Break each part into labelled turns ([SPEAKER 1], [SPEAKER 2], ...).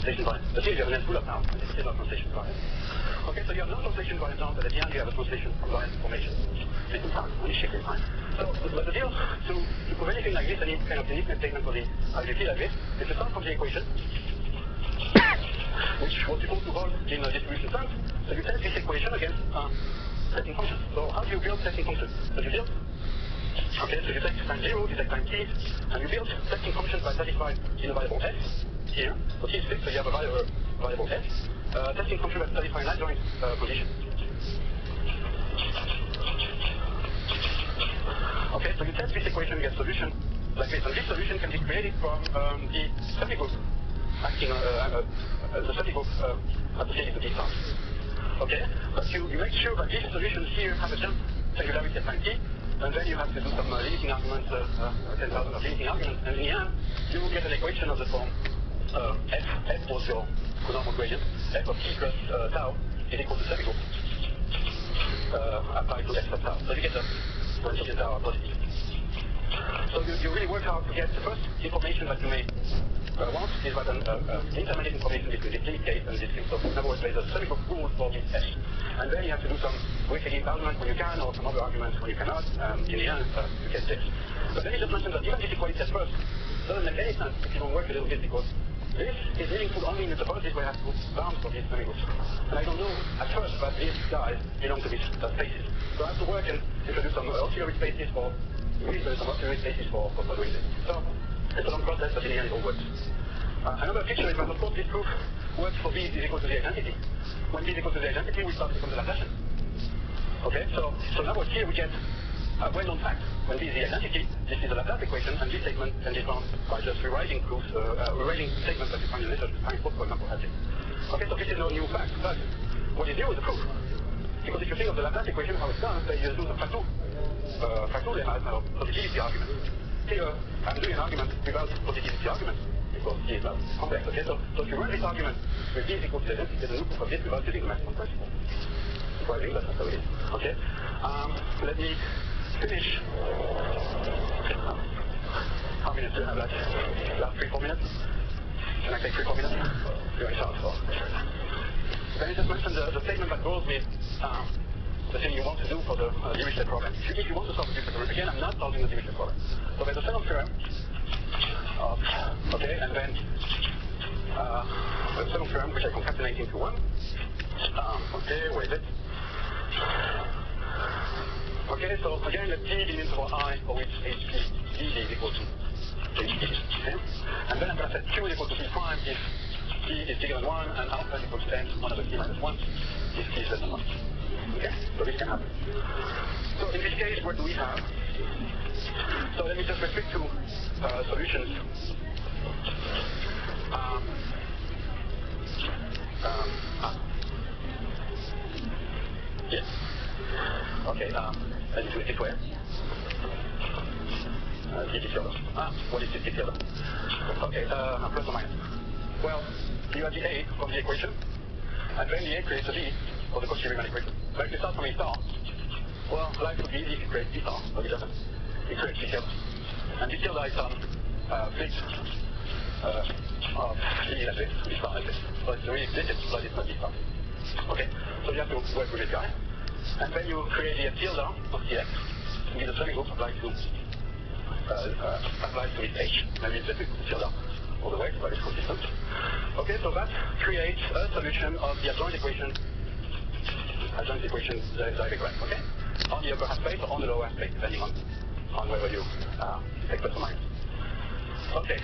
[SPEAKER 1] translation variant. But here you have an full up now, and it's still a translation variant. Okay, so you have no translation variant now, but at the end you have a translation variant formation. Taking time, when you shift in time. So, but the deal to prove anything like this, any kind of uniqueness statement for the IDT like this, is to start from the equation, which was supposed to hold in distribution terms. So you test this equation against setting function. So how do you build testing function? So you build, okay, so you take time 0, you take time t, and you build testing function by satisfied in a variable s here. So t is fixed, so you have a variable s. Testing function by satisfying adjoint condition. Okay, so you test this equation, you get solution like this, and this solution can be created from the subgroup acting the subgroup associated to these terms. Okay, but you make sure that these solutions here have a jump singularity at time t, and then you have to do some limiting arguments, 10,000 of limiting arguments, and in the end, you get an equation of the form f was your normal gradient, f of t plus tau is equal to subgroup applied to f of tau. So you get the when t and tau are positive. So you really work hard to get the first information that you may want is that an intermediate information between this limit case and this case. So in other words, there is a subgroup rule for this f. And then you have to do some weight against argument when you can, or some other arguments when you cannot. In the end, you get this. But let me just mention that even this equality at first doesn't make any sense if you don't work a little bit, because this is meaningful only in the topologies where I have to bound for these semigroups. And I don't know at first that these guys belong to these spaces. So I have to work and introduce some auxiliary spaces for some auxiliary spaces for doing this. So it's a long process, but in the end it all works. Another feature is that, of course, this proof works for B is equal to the identity. When B is equal to the identity, we start to become the Laplacian. Okay, so in other words, here we get a well-known fact. When B is the identity, this is a Laplace equation, and this statement can be found by just rewriting proofs, rewriting statements that you find in literature. Einstein, for example, has it. Okay, so this is no new fact, but what is new is the proof. Because if you think of the Laplace equation, how it's done, so you use a factorial lemma as a positivity argument. Here, I'm doing an argument without positivity argument, because T is not complex. Okay, so if you run this argument with D is equal to the identity, then you proof of this without using the maximum principle. Surprising, but that's how it is. Okay, let me finish. How many minutes do I have left? Last 3-4 minutes? Can I take 3-4 minutes? Very short, so. Let me just mention the statement that goes with the thing you want to do for the Dirichlet problem. If you want to solve the Dirichlet problem, again, I'm not solving the Dirichlet problem. So there's a second theorem. Okay, and then the second theorem, which I concatenate into one. Okay, where is it? Okay, so again, let T be an interval I for which HP D is equal to HP. Okay? And then I'm going to set Q is equal to P prime if T is bigger than 1 and alpha is equal to N, 1 over T minus 1 if T is less than 1. Okay, so this can happen. So in this case, what do we have? So let me just restrict to solutions. Yes. Okay, let's do it this way. What is this together? Okay, plus or minus. Well, you have the A from the equation, and then the A creates a B for the Cauchy-Riemann equation. So if you start from A star, well, life would be easy if you create B star, but it doesn't. It creates B tilde. And B tilde is some fixed of B like this, B star like this. So it's really explicit, but it's not B star. Okay, so you have to work with this guy. And then you create the tilde of Tx, and give the semigroup applied to its H. Maybe it's the tilde all the way, but it's consistent. Okay, so that creates a solution of the adjoint equation diagram, okay? On the upper aspect or on the lower aspect, depending on whether you take plus or minus. Okay,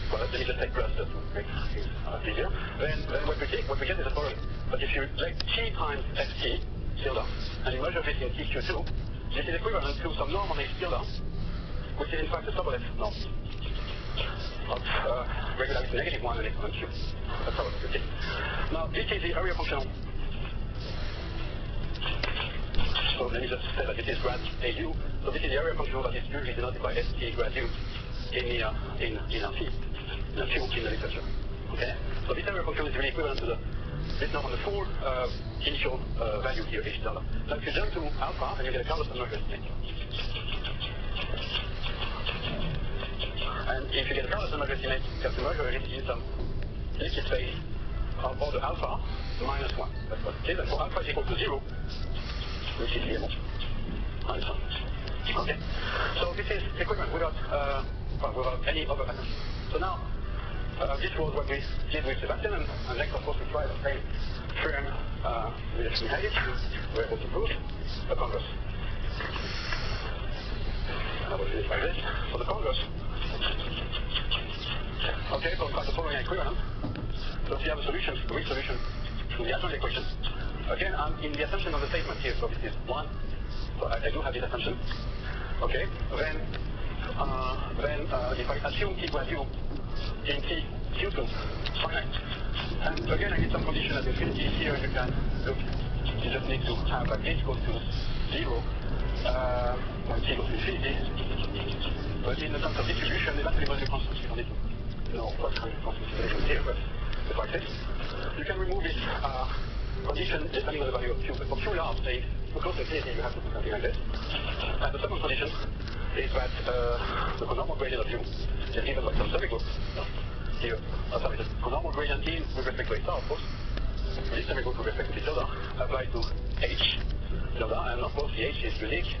[SPEAKER 1] well, let me just take plus just to make things easier. Then what we get is the following. But if you take T times Ft, tilde, and you measure this in TQ2, this is equivalent to some norm on H tilde, which is in fact the Sobolev norm of regularity negative 1 and exponent Q. That's how it's okay. Now, this is the area functional. So let me just say that this is grad AU. So this is the area functional that is usually denoted by ST grad U in the field in the literature. Okay? So this area function is really equivalent to this norm on the full initial value here, H tilde. Now if you jump to alpha, then you get a Carlson-Merger estimate. And if you get a Carlson-Merger estimate, you have to measure it in some liquid space of order alpha minus 1. That's what it is. And for alpha is equal to 0, which is here, minus 1. Okay. So this is equivalent without any other pattern. So now, this was what we did with Sebastian, and next, of course, we tried the same theorem with the Schmidt-Heilig. We're able to prove the converse. I will do this like this. So the converse. Okay, so we got the following equivalent. So if you have a solution, a weak solution to the Arnold equation. Again, I'm in the assumption of the statement here, so this is 1. So I do have this assumption. Okay, then if I assume t value in t due to finite, and again I need some condition at infinity here. You can look. You just need to have like h goes to 0 when t goes to infinity. But in the terms of distribution, the actually value constants. You don't need to know what kind of constant distribution is here, but it's like this. You can remove this condition depending on the value of q. But for q large, say for close to infinity, you have to do something like this. And the second condition is that the conormal gradient of u is given by some semigroup here. Sorry, the conormal gradient in with respect to a star, of course. This semigroup with respect to the tilde applies to h tilde, and of course the h is unique.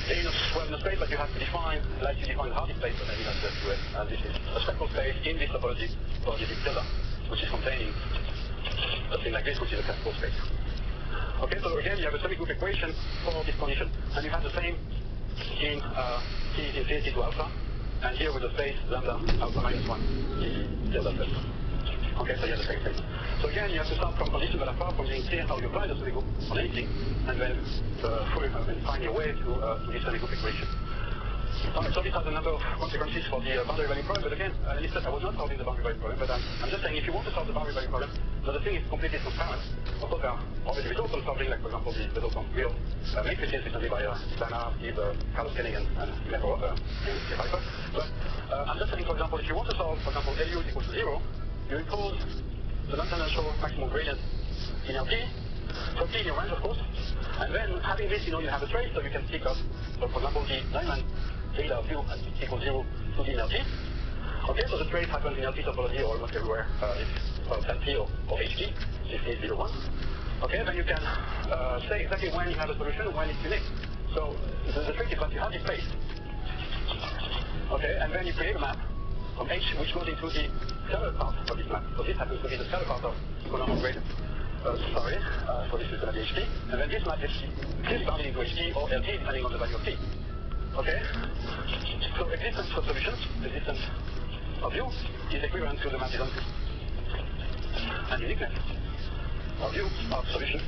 [SPEAKER 1] In a space that you have to define, like you define the Hardy space, but maybe not just do it. And this is a spectral space in this topology for the tilde, which is containing something like this, which is a classical space. Okay, so again, you have a semigroup equation for this condition, and you have the same in t is infinity to alpha, and here with the space lambda alpha minus 1 is tilde plus. Okay, so you have the same thing. So again, you have to start from conditions that are far from being clear how you apply the semigroup on anything, and then find your way to this semigroup equation. Alright, so this has a number of consequences for the boundary value problem, but again, I was not solving the boundary value problem, but I'm just saying if you want to solve the boundary value problem, the thing is completely transparent. Of course, there are obviously results on solving, like for example, the results on real matrices recently by Dana, Steve, Carlos Koenig, and Piper. But I'm just saying, for example, if you want to solve, for example, LU is equal to 0, you impose the non-tangential maximum gradient in LT, for T in your range, of course, and then having this, you have a trace, so you can pick up, so for example, the Neumann data of U equals 0 to the in LT. Okay, so the trace happens in LT topology almost everywhere. It's LT or HT, 6801. Okay, then you can say exactly when you have a solution, when it's unique. So the trick is that you have this space. Okay, and then you create a map from H which goes into the scalar part of this map. So this happens to be the scalar part of conormal gradient. So this is going to be HT. And then this map is clearly bounded into HT or LT depending on the value of T. Okay? So existence of solutions, existence of U, is equivalent to the map is on T. And uniqueness of U, of solution,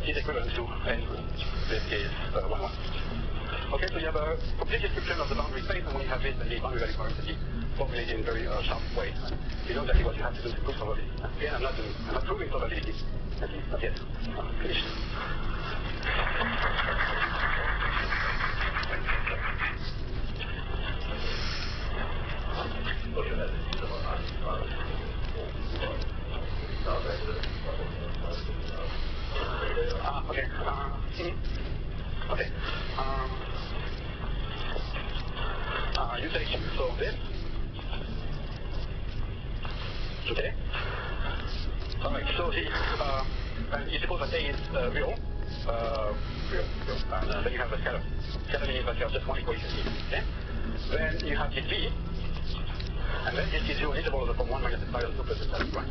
[SPEAKER 1] is equivalent to N. This is 1, 1. Okay, so you have a complete description of the boundary space, and when you have this, then the boundary value problem can be formulated in a very sharp way. You know exactly what you have to do to prove solvability. Again, I'm not proving solvability. Not yet. Finished. Okay. You take so this. Okay. Alright, so and you suppose that A is real. And then you have a scalar. Scalar means that you have just one equation here. Okay? Then you have this B, and then this is your interval from 1 minus epsilon 2 plus epsilon prime.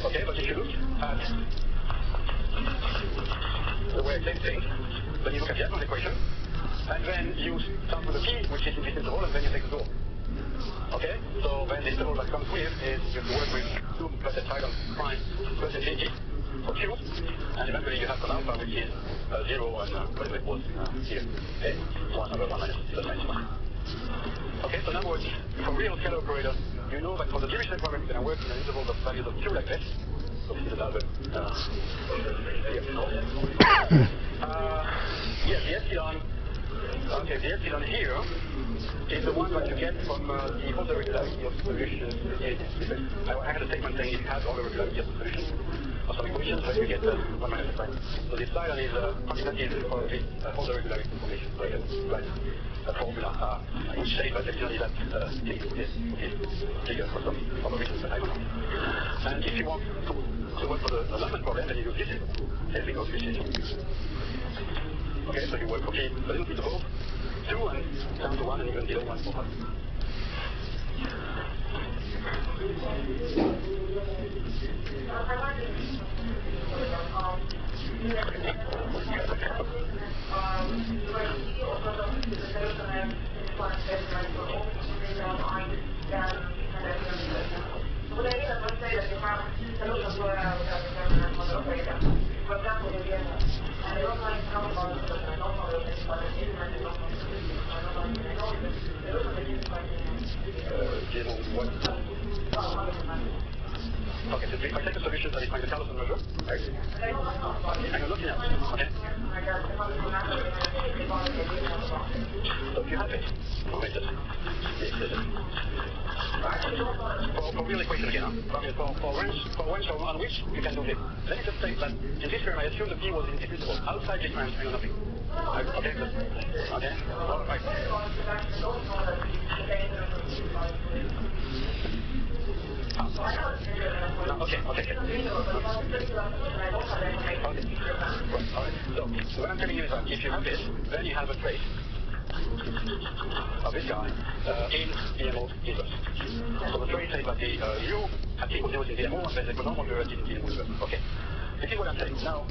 [SPEAKER 1] Okay, but if you look at the way I say things, then you look at the Edmonds equation, and then you start with a P, which is in this interval, and then you take the dou. Okay, so then the interval that comes with is you work with 2 plus epsilon prime plus infinity for Q, and eventually you have an alpha which is 0 and whatever it was here. Okay, 1 over 1 minus plus minus 1. Okay, so in other words, for real scalar operator, you know that for the Dirichlet problem you're going to work in an interval of values of Q like this. So this is another yes, the epsilon. Okay, the epsilon here is the one that you get from the Holder regularity of solutions. I had a statement saying it has all the regularity of the solutions of some equations, but you get 1 minus epsilon. So the epsilon is quantitative for this Holder regularity information. So I get right. formula which says that evidently that T is bigger for some other reasons that I don't know. And if you want to work for the alignment problem, then you use this system. Everything goes with this system. Okay, so you work for T a little bit above 2 and down to 1 and even below 1 for 1. Okay, so if I take a solution that is like the Carlson measure, right? I'm looking at it, okay? So if you have it, wait just for real equation again, for range on which you can do this. Let me just say that in this term I assume the P was indivisible. Outside this range I know nothing. Okay, okay, all right. No, okay. Okay. So what I'm telling you is that if you have this, then you have a trace of this guy in DMO inverse. So the trace says that the U at equal 0 in DMO and there's a equivalent of in DMO inverse. Okay. This is what I'm saying. Now,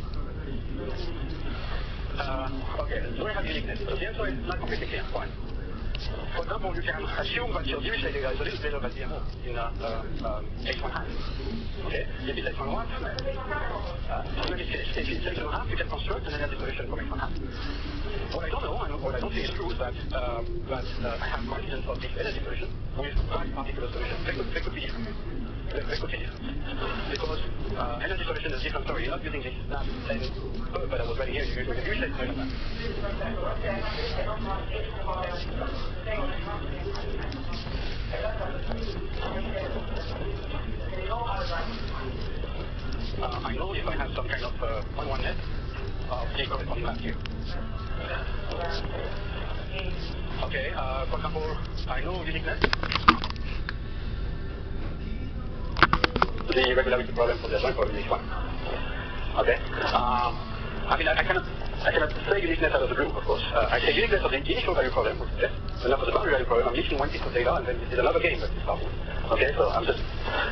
[SPEAKER 1] okay, so we have uniqueness. So the answer is not completely clear. Fine. For example, you can assume that your Dirichlet data is a little better than DMO in H1 half. Okay? If it's H1 half, when it's H1 half, you can construct an energy solution from H1 half. What I don't know, and what I don't think is true, is that I have coincidence of this energy solution with my particular solution. They could be different. They could be different. Because energy solution is different. Sorry, you're not using this same curve that I was writing here. You're using the Dirichlet measurement. I know if I have some kind of 1-1 net of the corresponding mass here. Okay, for example, I know uniqueness. The regularity problem for the joint problem is 1. Okay? I mean, I cannot say uniqueness out of the blue, of course. I say uniqueness of the initial value problem, which is yes, and not for the boundary value problem. I'm missing one piece of data, and then this is another game that is starting. Okay, so I'm just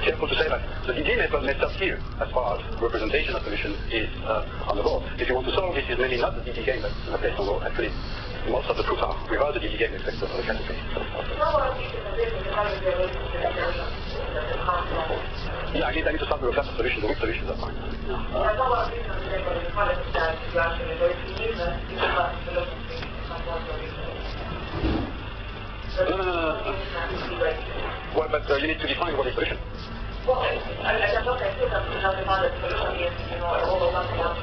[SPEAKER 1] careful to say that the DD method messed up here as far as representation of solution is on the board. If you want to solve this, is maybe not the DD game that's placed on the board. Actually, most of the proofs are without the DD game except for the classic case. Yeah, I need to start with a class of solutions. The weak solutions are fine. No. Well, but you need to define what is solution.
[SPEAKER 2] Well, I just don't think that we have defined the solution is, a overlapping one to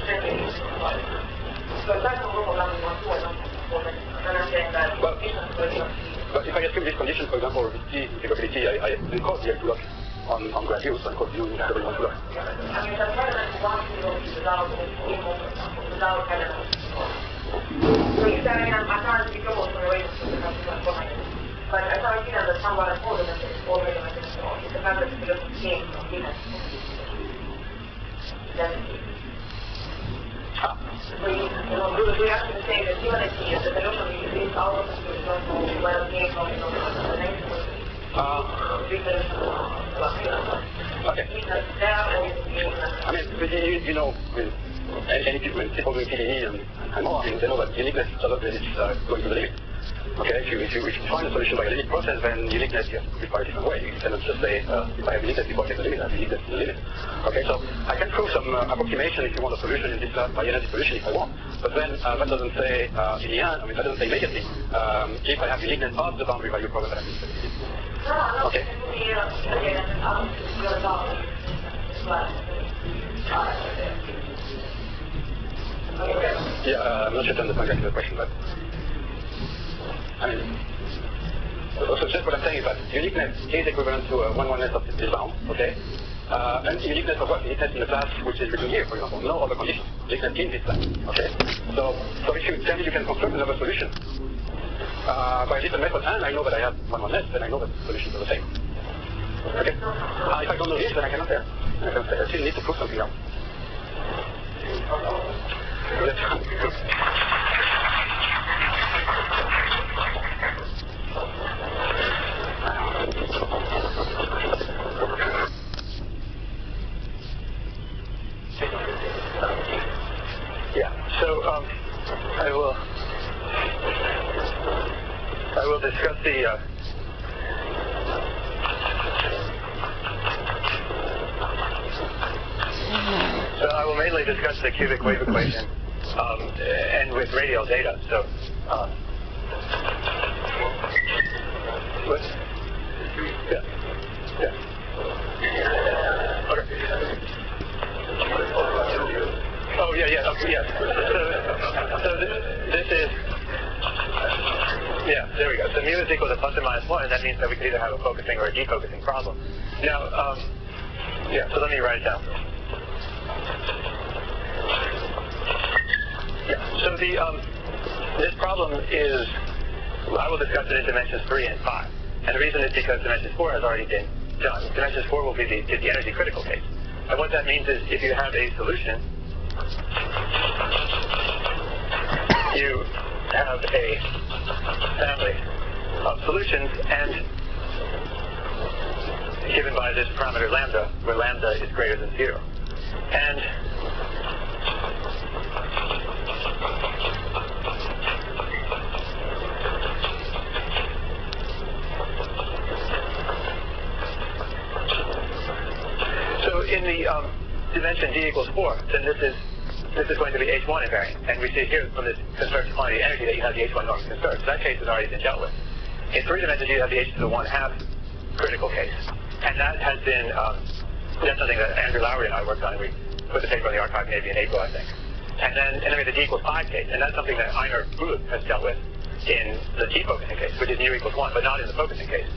[SPEAKER 2] so that's a overlapping one to understand that
[SPEAKER 1] but if I assume this condition, for example, with T integrability, I encode the block on graduates and code U integrable on block.
[SPEAKER 2] I mean, the paradigm wants to go without paradigm. So you said, I'm trying to be careful from the way but I thought you that somewhat older than this, older than this, it's the fact that it's just game of Venus. So we actually say that unity is the solution is out of the solution where the game of the next one.
[SPEAKER 1] Okay. I mean, you know, any people doing PDE and more, they know that uniqueness is going to the limit. Okay, if you find a solution by a limit process, then uniqueness you have to prove by a different way. You cannot just say, if I have uniqueness before I get the limit, I have uniqueness in the limit. Okay, so I can prove some approximation if you want a solution in this class by energy solution if I want. But then that doesn't say, in the end, I mean, that doesn't say immediately, if I have uniqueness of the boundary value problem that I'm interested in. Okay. Yeah, I'm not sure to understand exactly the question, but I mean, so just what I'm saying is that uniqueness is equivalent to a 1-1ness of this bound, okay? And uniqueness of what? Uniqueness in the class which is written here, for example. No other condition. Uniqueness in this class, okay? So if you tell me you can construct another solution, by a different method, and I know that I have one less, then I know that the solutions are the same. Okay? If I don't know this, then I cannot say. I still need to prove something else. Yeah, so I will discuss the so I will mainly discuss the cubic wave equation and with radial data. So what? Yeah. Okay. Oh yeah. So this is there we go. So mu is equal to plus or minus 1, and that means that we could either have a focusing or a defocusing problem. Now, so let me write it down. So this problem is, I will discuss it in dimensions 3 and 5. And the reason is because dimension 4 has already been done. Dimension 4 will be the energy critical case. And what that means is if you have a solution, you have a family of solutions and given by this parameter lambda, where lambda is greater than 0. And so in the dimension d equals 4, then this is going to be H1 invariant. And we see here from this conserved quantity of energy that you have the H1 norm conserved. So that case has already been dealt with. In 3 dimensions, you have the h to the 1/2 critical case. And that has been, that's something that Andrew Lowry and I worked on. We put the paper on the archive maybe in April, I think. And then we have the d equals 5 case. And that's something that Einar Bulut has dealt with in the t-focusing case, which is mu equals 1, but not in the focusing case.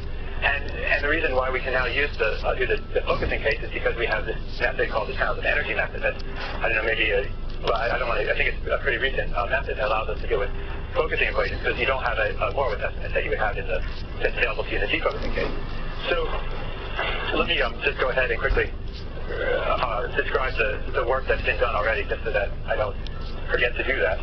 [SPEAKER 1] And the reason why we can now use do the focusing case is because we have this method called the channels of energy method. That's, I don't know, maybe I think it's a pretty recent method that allows us to deal with focusing equations because you don't have a Horowitz estimate that you would have that's available to you in the t-focusing case. So let me just go ahead and quickly describe the work that's been done already, just so that I don't forget to do that.